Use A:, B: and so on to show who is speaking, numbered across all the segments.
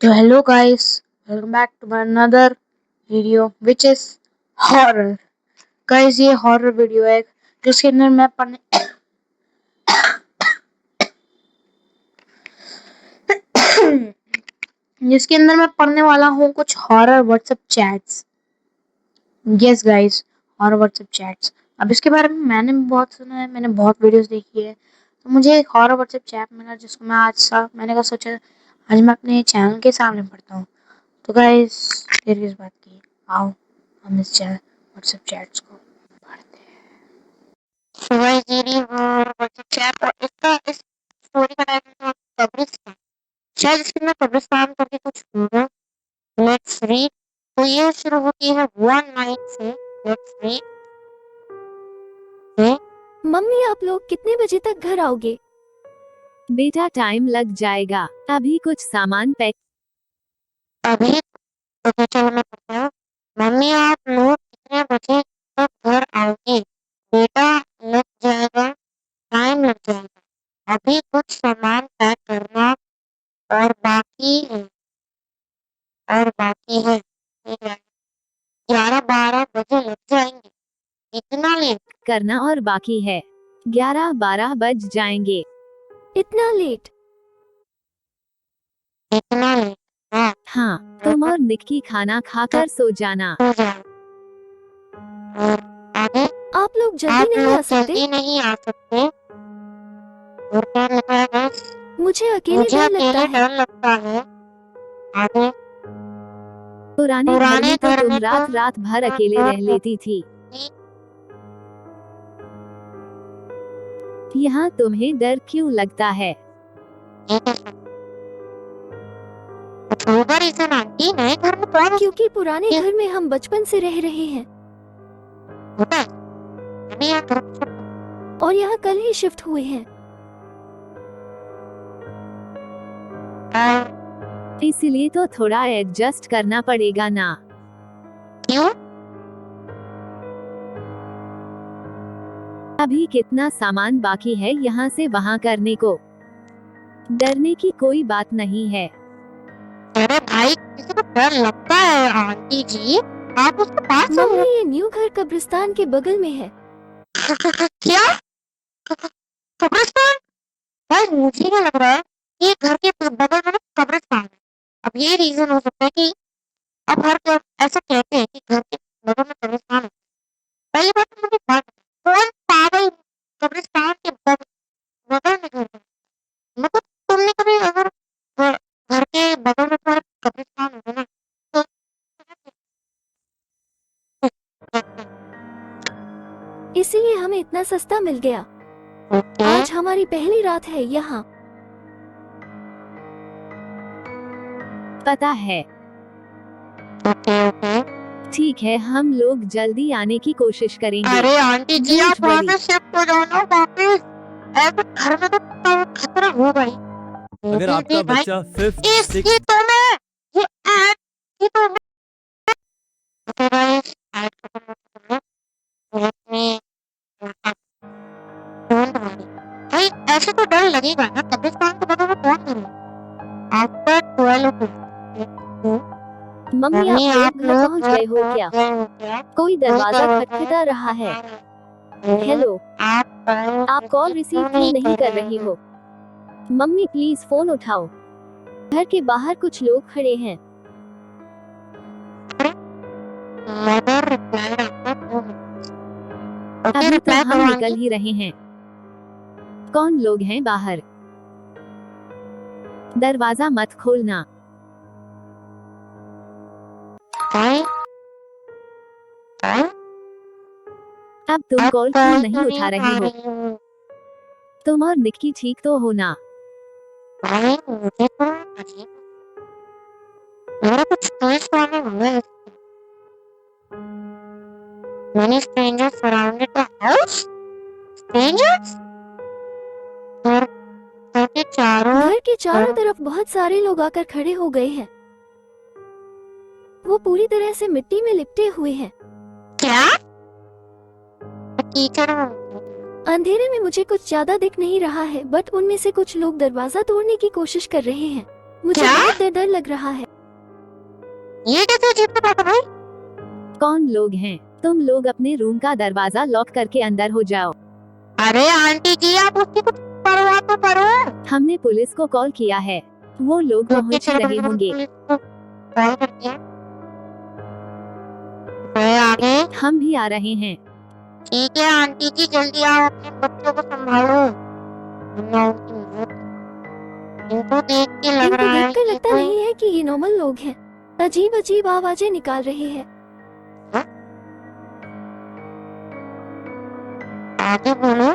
A: तो hello guys, welcome back to my another video which is horror. Guys ये horror video है जिसके अंदर मैं पढ़ने जिसके अंदर मैं पढ़ने वाला हूँ कुछ horror WhatsApp chats. Yes guys, horror WhatsApp chats. अब इसके बारे में मैंने भी बहुत सुना है, मैंने बहुत वीडियोस देखी है, तो मुझे एक horror WhatsApp chat मिला जिसको मैंने कहा सोचा आज मैं अपने चैनल के सामने पढ़ता हूँ. तो गाइस देर किस बात की, आओ हम इस व्हाट्सएप चैट्स को पढ़ते हैं. सुबह और व्हाट्सएप चैट और इसका इस स्टोरी का टाइटल है कब्रिस्तान. शायद इसके अंदर कब्रिस्तान करके कुछ होगा. Let's read. तो ये शुरू होती है वन नाइट से. Let's read.
B: मम्मी आप लोग कितने बजे तक घर आओगे?
C: बेटा टाइम लग जाएगा, अभी कुछ सामान पैक.
A: अभी तो चलो मैं पढ़ता हूँ. मम्मी आप लोग कितने बजे तक घर आओगे? बेटा लग जाएगा, टाइम लग जाएगा, अभी कुछ सामान पैक करना और बाकी है. ठीक है. 11-12 बजे लग जाएंगे. इतना लेट?
C: करना और बाकी है, 11-12 बज जाएंगे.
B: इतना लेट?
A: इतना लेट?
C: हाँ, तुम और निक्की खाना खाकर सो जाना.
A: हो जाए. और आगे?
B: आप लोग
A: आप
B: जल्दी नहीं
A: लोग
B: आ सकते?
A: जल्दी नहीं आ सकते. और क्या लिखा है बस?
B: मुझे अकेले
A: मुझे
B: डर लगता
A: अकेले
B: है।
A: डर लगता है. आगे?
C: पुराने घर में तो तुम
A: में
C: रात
A: तो
C: रात भर अकेले रह लेती थी. यहाँ तुम्हें डर क्यों लगता है?
A: रीजन आंटी, नए घर में कौन
B: क्योंकि पुराने घर में हम बचपन से रह रहे हैं
A: होता है? अभी यहाँ घर
B: और यहाँ कल ही शिफ्ट हुए हैं।
C: इसलिए तो थोड़ा एडजस्ट करना पड़ेगा ना.
A: क्यों?
C: अभी कितना सामान बाकी है यहाँ से वहाँ करने को. डरने की कोई बात नहीं है.
A: अरे भाई किसी को डर लगता है आंटी जी, आप उसके पास
B: मम्मी ये न्यू घर कब्रिस्तान के बगल में है।
A: क्या? कब्रिस्तान? भाई मुझे क्या लग रहा है ये घर के बगल में कब्रिस्तान है. अब ये रीजन हो सकता है कि अब हर घर ऐसा कहते हैं कि घर के बगल में कब्रिस्तान है. पहली बात तो मुझे बात कौन पागल कब्रिस्तान के बगल में घर है? मतलब तुमने कभी अगर घर के बगल में तुम्हारा कब्रिस्तान होगा ना तो
B: इसीलिए हमें इतना सस्ता मिल गया। आज हमारी पहली रात है यहाँ।
C: पता है. ठीक है, हम लोग जल्दी आने की कोशिश करेंगे.
A: अरे आंटी जी
C: Don't
A: आप वहाँ
C: worry.
A: से शिफ्ट हो जाओ ना वापस. ऐसे घर में तो खतरा होगा ही.
D: अगर आपका
A: भाई
D: बच्चा फिफ्थ
A: इसकी
D: सिक्स
A: तो मैं ये ऐड की तो मैं तो भाई ऐड करना में डोंट वरी भाई. ऐसे तो डर लगेगा ना. कब्रिस्तान के बगल में कौन करेगा आफ्टर 12
C: मम्मी आप लोग घर पहुँच गए हो क्या? कोई दरवाजा खटखटा रहा है. हेलो, आप कॉल रिसीव क्यों नहीं कर रही हो? मम्मी प्लीज फोन उठाओ. घर के बाहर कुछ लोग खड़े हैं. अभी तो हम निकल ही रहे हैं. कौन लोग हैं बाहर? दरवाजा मत खोलना. अब तुम कॉल क्यों नहीं उठा रही हो? तुम और निक्की ठीक तो हो ना?
A: Many strangers surrounded the house. Strangers? घर के चारों
B: घर के चारों तरफ बहुत सारे लोग आकर खड़े हो गए हैं। वो पूरी तरह से मिट्टी में लिपटे हुए हैं।
A: क्या? कीचड़
B: अंधेरे में मुझे कुछ ज्यादा दिख नहीं रहा है, बट उनमें से कुछ लोग दरवाजा तोड़ने की कोशिश कर रहे हैं। मुझे
A: क्या?
B: बहुत डर लग रहा है।
A: ये कैसे अजीब सी बात है भाई?
C: कौन लोग हैं? तुम लोग अपने रूम का दरवाजा लॉक करके अंदर हो जाओ।
A: अरे आंटी जी, आप उसकी कुछ परवाह तो करो।
C: हमने पुलिस को कॉल किया है, वो लोग पहुंच ही रहे होंगे।
A: कॉल करते हैं। मैं आगे।
C: हम भी आ रहे हैं।
A: ठीक है आंटी जी, जल्दी आओ, अपने बच्चों को संभालो। वरना उनकी मौत। इनको देख के लग
B: इनको
A: रहा है
B: देखकर
A: कि
B: लगता
A: कोई
B: नहीं है कि ये नॉर्मल लोग हैं। अजीब अजीब आवाजें निकाल रहे हैं।
A: आगे बोलो।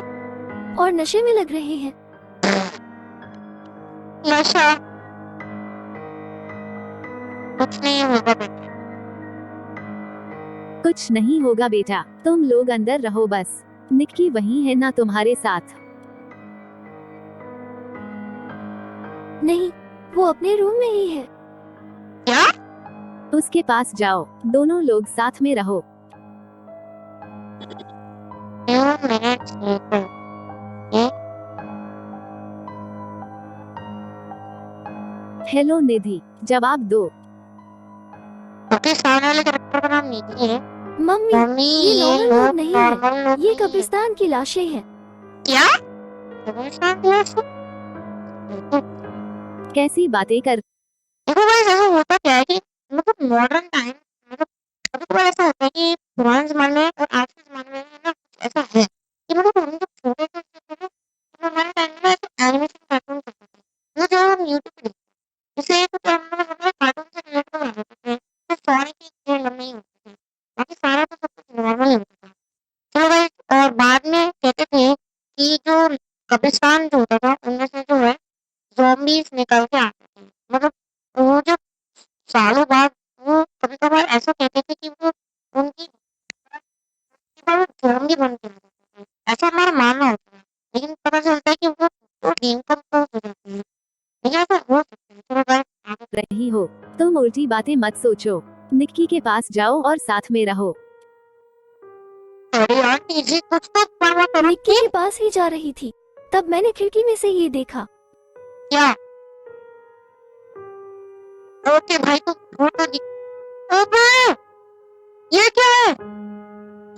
B: और नशे में लग रहे हैं।
A: नशा कुछ नहीं होगा बेटा।
C: कुछ नहीं होगा बेटा, तुम लोग अंदर रहो बस। निक्की वहीं है ना तुम्हारे साथ?
B: नहीं, वो अपने रूम में ही है।
A: क्या?
C: उसके पास जाओ, दोनों लोग साथ में रहो।
A: 2 मिनट्स लेटर।
C: हेलो निधि, जवाब दो।
A: ओके, सामने वाले कैरेक्टर का नाम निधि है।
B: मम्मी,
A: मम्मी,
B: ये नॉर्मल लोग नहीं
A: नॉर्मल
B: है।
A: लोग
B: ये
A: नहीं है।
B: कब्रिस्तान की लाशें हैं।
A: क्या? कब्रिस्तान की लाशें?
C: कैसी बातें कर।
A: देखो भाई, ऐसा होता क्या है कि मतलब मॉडर्न टाइम, मतलब कभी कभार ऐसा होता है कि पुराने जमाने में और आज के जमाने में ना कुछ ऐसा है कि मतलब हम जब छोटे थे तो हमारे टाइम में ऐसे एनिमेशन कार्टून करते थे, वो जो हम यूट्यूब पे देखते थे, जैसे कुछ हम मतलब कार्टून से रिलेटेड बना देते थे, तो सारे की इतने लंबे ही होते थे, बाकी सारा तो सब कुछ नॉर्मल ही होता था। चलो भाई, और बाद में कहते थे कि जो कब्रिस्तान जो होता था उनमें से जो है ज़ॉम्बीज़ निकल के आते थे। मतलब वो जो सालों बाद वो कभी-कभार ऐसा कहते थे कि वो उनकी वो ज़ॉम्बी बन के आ जाते थे। ऐसा हमारा मानना होता है। लेकिन पता चलता है कि वो डिकम्पोज़ हो जाते हैं। लेकिन ऐसा हो सकता है। चलो गाइस, आगे
C: रही हो, तुम उल्टी बातें मत सोचो। निक्की के पास जाओ और साथ में रहो।
A: अरे यार कीजिए, कुछ तो परवाह करो
B: निक्की
A: कि
B: के पास ही जा रही थी, तब मैंने खिड़की में से ये देखा।
A: क्या? ओके भाई, तो फोटो दिख। अबे! ये क्या है?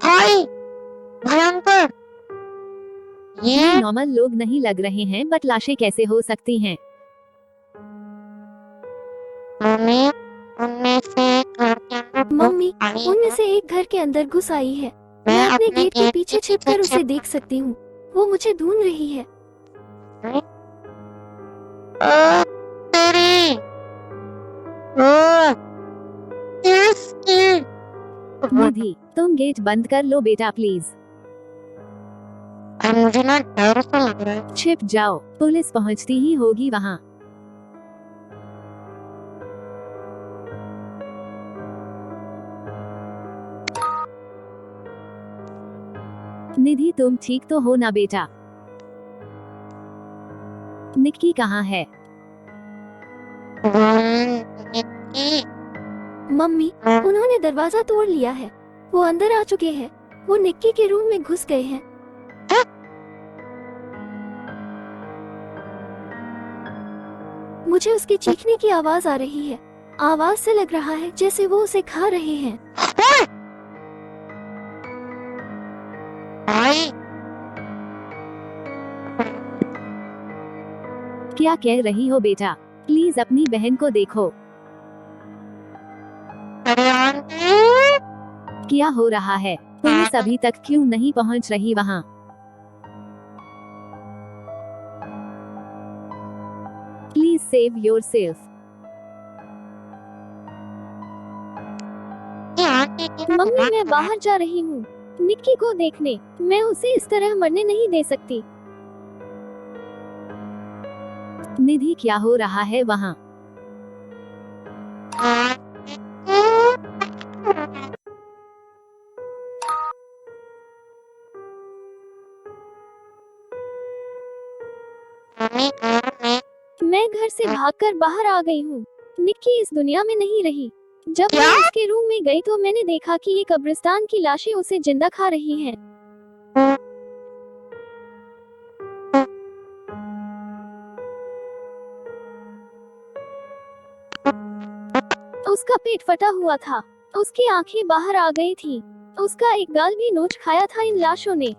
A: भाई, भयंकर!
C: ये
A: ये
C: नॉर्मल लोग नहीं लग रहे हैं, बट लाशें कैसे हो सकती हैं?
A: मम्मी, उनमें से घर के अंदर घुस
B: मम्मी,
A: आई
B: उनमें
A: है।
B: से एक घर के अंदर घुस आई है।
A: मैं
B: मैं अपने
A: अपने
B: गेट के
A: गेट के
B: पीछे
A: पीछे
B: छिपकर उसे
A: छिप
B: देख सकती हूँ। वो मुझे ढूंढ रही है।
A: ओ तेरी! ओ! किसकी?
C: निधि, तुम गेट बंद कर लो बेटा प्लीज।
A: मुझे ना डर सा लग रहा है।
C: छिप जाओ, पुलिस पहुंचती ही होगी वहाँ। निधि, तुम ठीक तो हो ना बेटा? निक्की कहाँ है?
A: निक्की,
B: मम्मी, उन्होंने दरवाजा तोड़ लिया है। वो अंदर आ चुके हैं। वो निक्की के रूम में घुस गए हैं। मुझे उसके चीखने की आवाज आ रही है। आवाज से लग रहा है जैसे वो उसे खा रहे हैं।
A: भाई,
C: क्या कह रही हो बेटा? प्लीज अपनी बहन को देखो।
A: अरे आंटी!
C: क्या हो रहा है? पुलिस अभी तक क्यों नहीं पहुंच रही वहाँ? Please save yourself.
A: ये आंटी की ना
B: मम्मी,
A: दिमाग
B: मैं
A: खराब
B: बाहर जा रही हूँ निक्की को देखने। मैं उसे इस तरह मरने नहीं दे सकती।
C: निधि, क्या हो रहा है वहाँ?
A: है। मम्मी, घर में
B: मैं घर से भागकर बाहर आ गई हूँ। निक्की इस दुनिया में नहीं रही। जब
A: क्या?
B: मैं उसके रूम में गई तो मैंने देखा कि ये कब्रिस्तान की लाशें उसे जिंदा खा रही हैं।
C: उसका पेट फटा हुआ था, उसकी आंखें बाहर आ गई थी, उसका एक गाल भी नोच खाया था इन लाशों ने।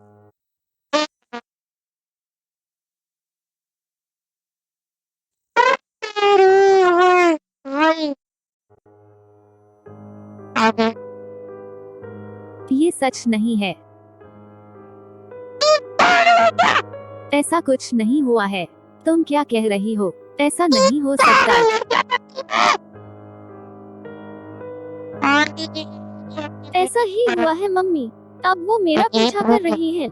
C: ये सच नहीं है, ऐसा कुछ नहीं हुआ है। तुम क्या कह रही हो? ऐसा नहीं हो सकता। ऐसा ही हुआ है मम्मी, अब वो मेरा पीछा कर रही है।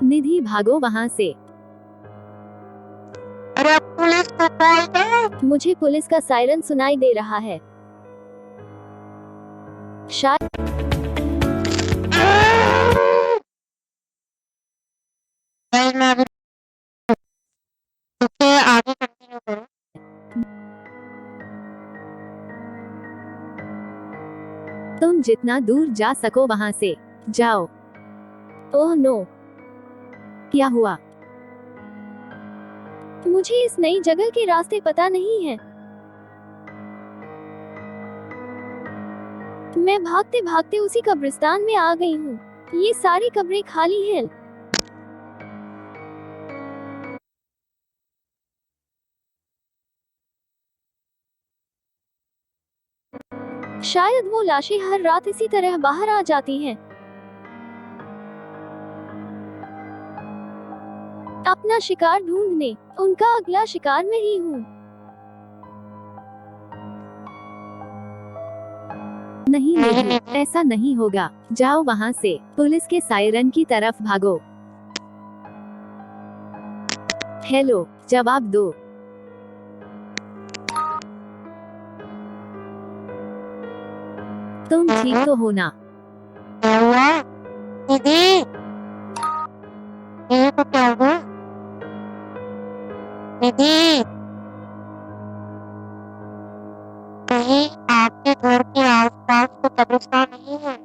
C: निधि भागो वहाँ से।
A: अरे पुलिस को कॉल करो।
C: मुझे पुलिस का सायरन सुनाई दे रहा है। शायद
A: मैं अभी उससे आगे कंटिन्यू करूं।
C: तुम जितना दूर जा सको वहाँ से जाओ। ओह नो, क्या हुआ? मुझे इस नई जगह के रास्ते पता नहीं है। मैं भागते भागते उसी कब्रिस्तान में आ गई हूँ। ये सारी कब्रें खाली हैं। शायद वो लाशें हर रात इसी तरह बाहर आ जाती हैं। अपना शिकार ढूंढने, उनका अगला शिकार मैं ही हूँ। नहीं निधि, ऐसा नहीं होगा। जाओ वहाँ से, पुलिस के सायरन की तरफ भागो। हेलो, जवाब दो। तुम ठीक तो हो ना?
A: क्या हुआ दीदी? ये तो क्या हुआ दीदी? कहीं आपके घर के आसपास तो कब्रिस्तान नहीं है?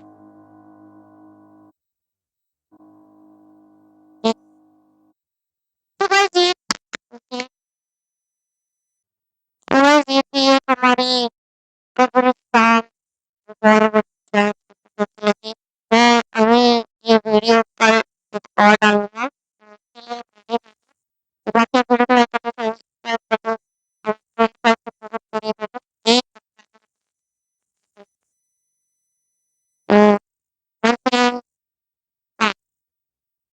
A: तो भाई जी, तो भाई जी, ये हमारी कब्रिस्तान